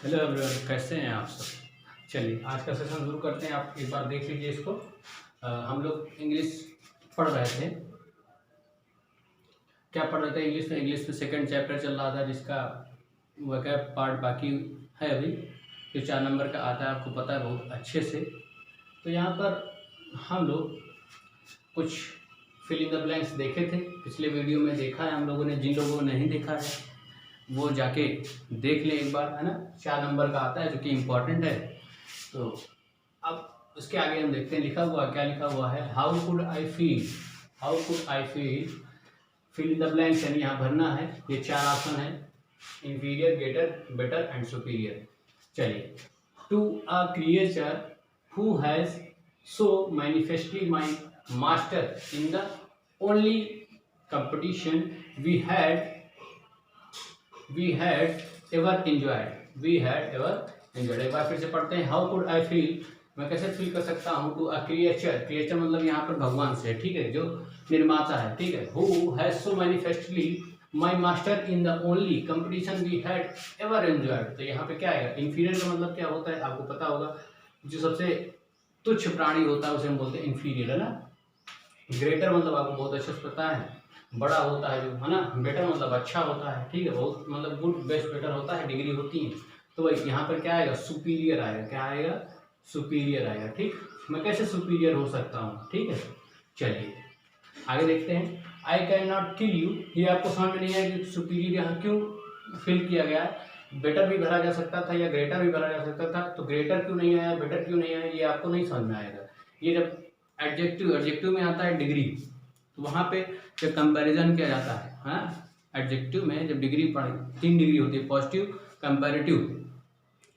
Hello everyone, कैसे हैं आप सब। चलिए आज का सेशन शुरू करते हैं। आप एक बार देख लीजिए इसको। हम लोग इंग्लिश पढ़ रहे थे। क्या पढ़ रहे थे इंग्लिश में सेकंड चैप्टर चल रहा था, जिसका वोकैब पार्ट बाकी है अभी, जो 4 नंबर का आता है, आपको पता है बहुत अच्छे से। तो यहाँ पर हम लोग कुछ फिल इन द ब्लैंक्स देखे थे, पिछले वीडियो में देखा है हम लोगों ने। जिन लोगों ने नहीं देखा है वो जाके देख ले एक बार, है ना। 4 नंबर का आता है जो कि इम्पोर्टेंट है। तो अब उसके आगे हम देखते हैं लिखा हुआ क्या लिखा हुआ है। How could I feel, fill in the blanks, यानी यहाँ भरना है। ये 4 ऑप्शन है, inferior, greater, better and superior. चलिए, to a creature who has so manifestly my master in the only competition we had ever enjoyed. एक बार फिर से पढ़ते हैं। हाउ कुड आई फील, मैं कैसे फील कर सकता हूँ। टू अ क्रिएचर मतलब यहाँ पर भगवान से, ठीक है, जो निर्माता है, ठीक है। Who has so manifestly my master in the only competition we had ever enjoyed. तो यहाँ पे क्या आएगा, इंफीरियर का मतलब क्या होता है आपको पता होगा। जो सबसे तुच्छ प्राणी होता है उसे हम बोलते हैं इंफीरियर, है ना। ग्रेटर मतलब आपको बहुत अच्छे से पता है, बड़ा होता है जो, है ना। बेटर मतलब अच्छा होता है, ठीक है, बहुत मतलब गुड, बेस्ट, बेटर होता है, डिग्री होती है। तो भाई यहाँ पर क्या आएगा, सुपीरियर आएगा। क्या आएगा, सुपीरियर आएगा, ठीक। मैं कैसे सुपीरियर हो सकता हूँ, ठीक है। चलिए आगे देखते हैं। I can not kill you, ये आपको समझ में नहीं आया कि सुपीरियर यहाँ क्यों फिल किया गया है। बेटर भी भरा जा सकता था या ग्रेटर भी भरा जा सकता था, तो ग्रेटर क्यों नहीं आया, बेटर क्यों नहीं आया, ये आपको नहीं समझ में आएगा। ये जब एडजेक्टिव में आता है डिग्री, तो वहाँ पे जब कंपैरिजन किया जाता है, हाँ, एडजेक्टिव में जब डिग्री पढ़ी, 3 डिग्री होती है, positive, comparative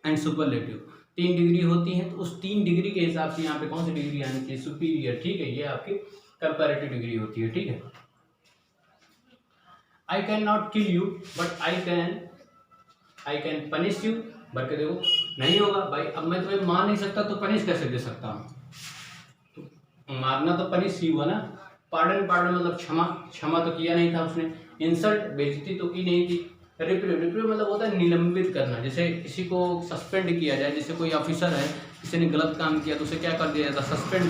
and superlative. 3 degree होती है, तो उस 3 डिग्री के हिसाब से यहाँ पे कौन सी डिग्री आनी चाहिए, सुपीरियर, ठीक है। ये आपकी कंपैरेटिव डिग्री होती है, ठीक है। आई can not kill you but I can punish you. But के देखो नहीं होगा भाई, अब मैं तुम्हें मार नहीं सकता तो पनिश कैसे दे सकता हूँ। तो मारना तो पनिश ही हुआ ना। पार्डन मतलब क्षमा तो किया नहीं था उसने। इंसल्ट, बेइज्जती तो की नहीं थी। रिप्रीव मतलब होता है निलंबित करना, जैसे किसी को सस्पेंड किया जाए, जैसे कोई ऑफिसर है, किसी ने गलत काम किया तो उसे क्या कर दिया जाता है, सस्पेंड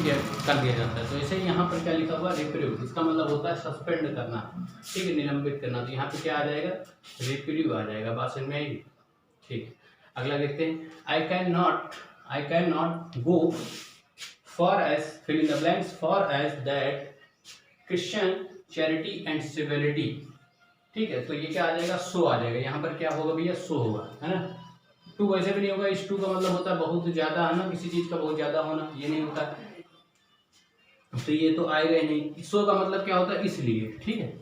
कर दिया जाता है। तो ऐसे ही यहाँ पर क्या लिखा हुआ, रिप्रीव, इसका मतलब होता है सस्पेंड करना, ठीक है, निलंबित करना। तो यहाँ पे क्या आ जाएगा, रिप्रीव आ जाएगा। बात समझ में आएगी, ठीक। अगला देखते हैं। I can not go for as, fill in the blanks, for as that Christian charity and civility, ठीक है। तो ये क्या आ जाएगा, सो आ जाएगा। यहाँ पर क्या होगा भैया, सो होगा, है ना। टू वैसे भी नहीं होगा, इस टू का मतलब होता है बहुत ज्यादा, है ना, किसी चीज का बहुत ज्यादा होना, ये नहीं होता। तो ये तो आएगा ही नहीं। सो का मतलब क्या होता है, इसलिए, ठीक है।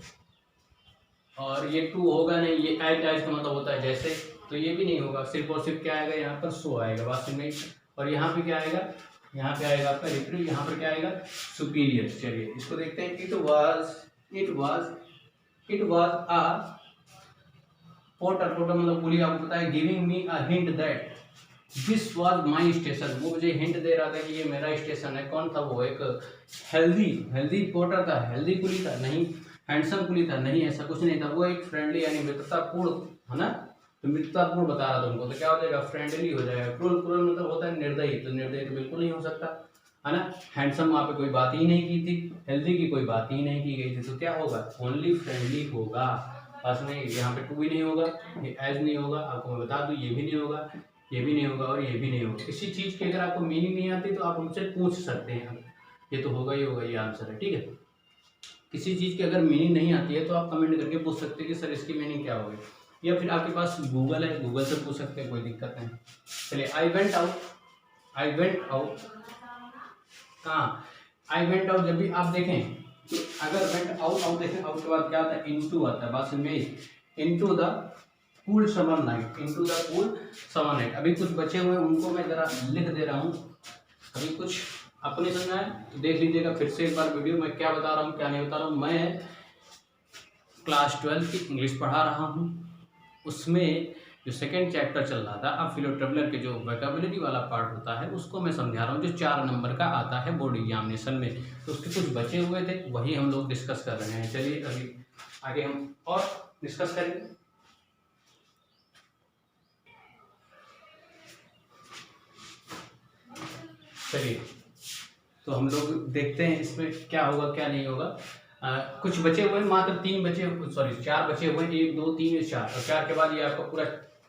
और ये टू होगा नहीं, ये एज का मतलब होता है जैसे, तो ये भी नहीं होगा। सिर्फ और सिर्फ क्या आएगा, यहाँ पर सो आएगा, बात समझ में। और यहाँ पे क्या आएगा, यहाँ पे आएगा आपका रिप्रीव, यहाँ पर क्या आएगा, सुपीरियर। चलिए इसको देखते हैं। इट वाज अ पोर्टर मतलब पुलिस, आपको पता है, giving me a hint that this was my station. वो मुझे हिंट दे रहा था कि ये मेरा स्टेशन है। कौन था वो, एक हेल्दी पोर्टर था, हेल्दी कुली था नहीं, हैंडसम कुली था नहीं, ऐसा कुछ नहीं था। वो एक फ्रेंडली यानी मित्रतापूर्ण, है ना। तो मित्रतापूर्ण बता रहा था उनको, तो क्या हो जाएगा, फ्रेंडली हो जाएगा। क्रूल मतलब होता है निर्दयी, तो निर्दयी तो बिल्कुल नहीं हो सकता, है ना। हैंडसम वहाँ पे कोई बात ही नहीं की थी, हेल्दी की कोई बात ही नहीं की गई थी, तो क्या होगा, ओनली फ्रेंडली होगा। बस नहीं, यहाँ पे टू भी नहीं होगा, ये एज नहीं होगा, आपको मैं बता दूं, ये भी नहीं होगा, ये भी नहीं होगा और ये भी नहीं होगा। किसी चीज़ की अगर आपको मीनिंग नहीं आती तो आप हमसे पूछ सकते हैं, ये तो होगा ही होगा, ये आंसर है, ठीक है। किसी चीज़ की अगर मीनिंग नहीं आती है तो आप कमेंट करके पूछ सकते हैं कि सर इसकी मीनिंग क्या होगी, या फिर आपके पास गूगल है, गूगल से पूछ सकते हैं, कोई दिक्कत नहीं। चलिए, आई वेंट आउट कहाँ, आई वेंट आउट जब भी आप देखें, अगर वेंट आउट देखें, आउट के बाद क्या आता है, इनटू आता है। बात समझ में, into the cool summer night, into the cool summer night. अभी कुछ बचे हुए उनको मैं जरा लिख दे रहा हूँ, अभी कुछ आपको नहीं समझा है तो देख लीजिएगा फिर से एक बार वीडियो, मैं क्या बता रहा हूँ क्या नहीं बता रहा हूँ। मैं क्लास 12 की इंग्लिश पढ़ा रहा हूँ, उसमें जो सेकंड चैप्टर चल रहा था, अब फिलोट्रेवलर के जो वोकैबुलरी वाला पार्ट होता है उसको मैं समझा रहा हूँ, जो 4 नंबर का आता है बोर्ड एग्जामिनेशन में। तो उसके कुछ बचे हुए थे, वही हम लोग डिस्कस कर रहे हैं। चलिए अभी आगे हम और डिस्कस करेंगे। चलिए तो हम लोग देखते हैं इसमें क्या होगा क्या नहीं होगा। कुछ बचे हुए हैं, मात्र 3 बचे, सॉरी 4 बचे हुए हैं, 1 2 3 4, और 4 के बाद ये आपका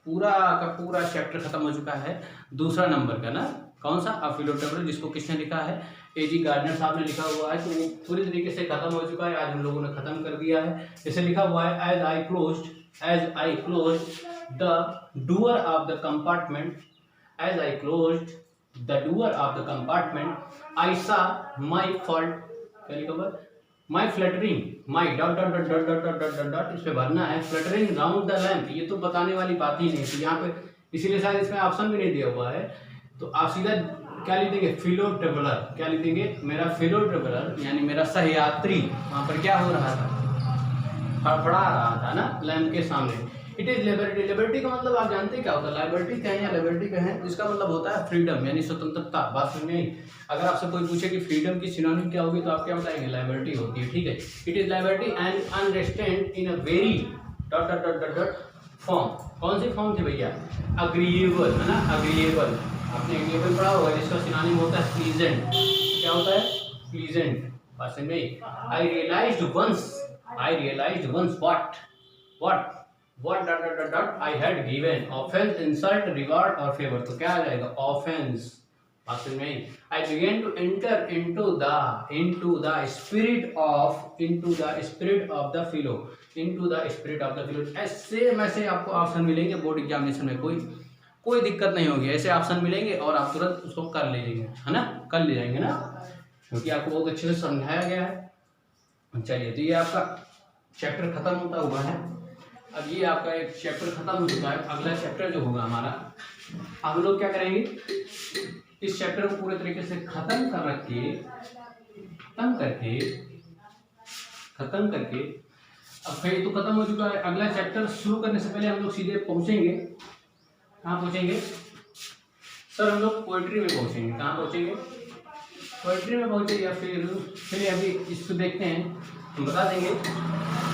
पूरा चैप्टर खत्म हो चुका है। दूसरा नंबर का ना, कौन सा, अफिलोटेबुलर, जिसको किसने लिखा है, एजी गार्डनर साहब ने लिखा हुआ है। तो वो पूरी तरीके से खत्म हो चुका है, आज हम लोगों ने खत्म कर दिया है। जैसे लिखा हुआ है, as I close the door of the compartment, as I close the door of the compartment, I saw my fault, क्या लिखा हुआ, my fluttering my dot dot dot dot dot dot dot dot, इस पे भरना है, fluttering round the lamp, ये तो बताने वाली बात ही नहीं। तो यहाँ पे इसीलिए शायद इसमें ऑप्शन भी नहीं दिया हुआ है। तो आप सीधा क्या लिख देंगे, फिलो ट्रेवलर, क्या लिख देंगे, मेरा फिलो ट्रेवलर यानी मेरा सहयात्री वहाँ पर क्या हो रहा था, फड़फड़ा रहा था ना लैम्प के सामने। इट इज लिबर्टी, लिबर्टी का मतलब आप जानते हैं क्या होता है, लिबर्टी कहें या लिबर्टी कहें, इसका मतलब होता है फ्रीडम यानी स्वतंत्रता। बात समझ में आई। अगर आपसे कोई पूछे कि फ्रीडम की सिनोनिम क्या होगी तो आप क्या बताएंगे, लिबर्टी होती है, ठीक है। It is liberty and unrestrained in a very dot dot dot dot dot form, कौन सी फॉर्म थी भैया, अग्रीएबल, है ना, अग्रीएबल, आपने एग्रीएबल पढ़ा होगा, जिसका सिनोनिम होता है प्लीजेंट, क्या होता है, प्लीजेंट। बात समझ में आई। I realised once what dot I had given offense, insult, regard और favor, तो क्या आ जाएगा, offense। बात समझ में आई। I began to enter into the spirit of the philo, ऐसे आपको ऑप्शन मिलेंगे बोर्ड एग्जामिनेशन में, कोई दिक्कत नहीं होगी, ऐसे ऑप्शन मिलेंगे और आप तुरंत उसको कर ले जाएंगे, है ना, कर ले जाएंगे ना, क्योंकि आपको बहुत अच्छे से समझाया गया है। चलिए तो ये आपका चैप्टर खत्म होता हुआ है। अब ये आपका एक चैप्टर खत्म हो चुका है। अगला चैप्टर जो होगा हमारा, हम लोग क्या करेंगे, इस चैप्टर को पूरे तरीके से खत्म करके अब फिर तो खत्म हो चुका है। अगला चैप्टर शुरू करने से पहले हम लोग सीधे पहुंचेंगे, कहाँ पहुंचेंगे सर, हम लोग पोइट्री में पहुंचेंगे। कहाँ पहुंचेंगे, पोइट्री में पहुंचेंगे। या फिर अभी इसको देखते हैं, हम बता देंगे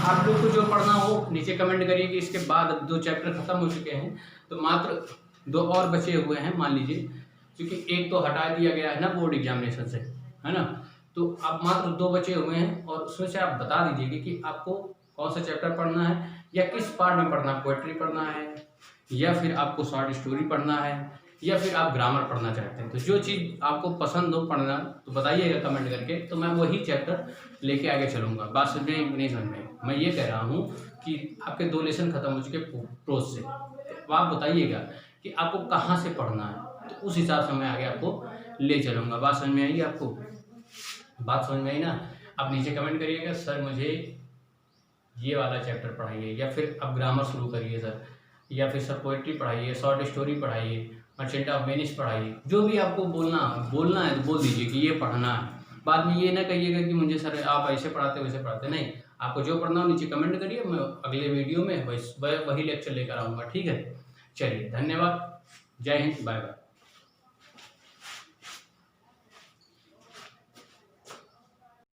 आप लोग को जो पढ़ना हो नीचे कमेंट करिए कि इसके बाद अब 2 चैप्टर खत्म हो चुके हैं, तो मात्र 2 और बचे हुए हैं, मान लीजिए, क्योंकि एक तो हटा दिया गया है ना बोर्ड एग्जामिनेशन से, है ना, तो अब मात्र 2 बचे हुए हैं, और उसमें से आप बता दीजिए कि आपको कौन सा चैप्टर पढ़ना है या किस पार्ट में पढ़ना है, पोइट्री पढ़ना है या फिर आपको शॉर्ट स्टोरी पढ़ना है या फिर आप ग्रामर पढ़ना चाहते हैं। तो जो चीज़ आपको पसंद हो पढ़ना तो बताइएगा कमेंट करके, तो मैं वही चैप्टर लेके आगे चलूँगा। बात समझ में नहीं समझ में, मैं ये कह रहा हूँ कि आपके 2 लेसन खत्म हो चुके प्रोज से, तो आप बताइएगा कि आपको कहाँ से पढ़ना है, तो उस हिसाब से मैं आगे आपको ले चलूँगा। बात समझ में आएगी आपको, बात समझ में आई ना। आप नीचे कमेंट करिएगा सर मुझे ये वाला चैप्टर पढ़ाइए, या फिर अब ग्रामर शुरू करिए सर, या फिर सर पोइट्री पढ़ाइए, शॉर्ट स्टोरी पढ़ाइए, मर्चेंट ऑफ वेनिस पढ़ाइए, जो भी आपको बोलना है तो बोल दीजिए कि ये पढ़ना है। बाद में ये ना कहिएगा कि मुझे सर आप ऐसे पढ़ाते वैसे पढ़ाते, नहीं, आपको जो पढ़ना हो नीचे कमेंट करिए, मैं अगले वीडियो में वही लेक्चर लेकर आऊँगा, ठीक है। चलिए धन्यवाद, जय हिंद, बाय बाय।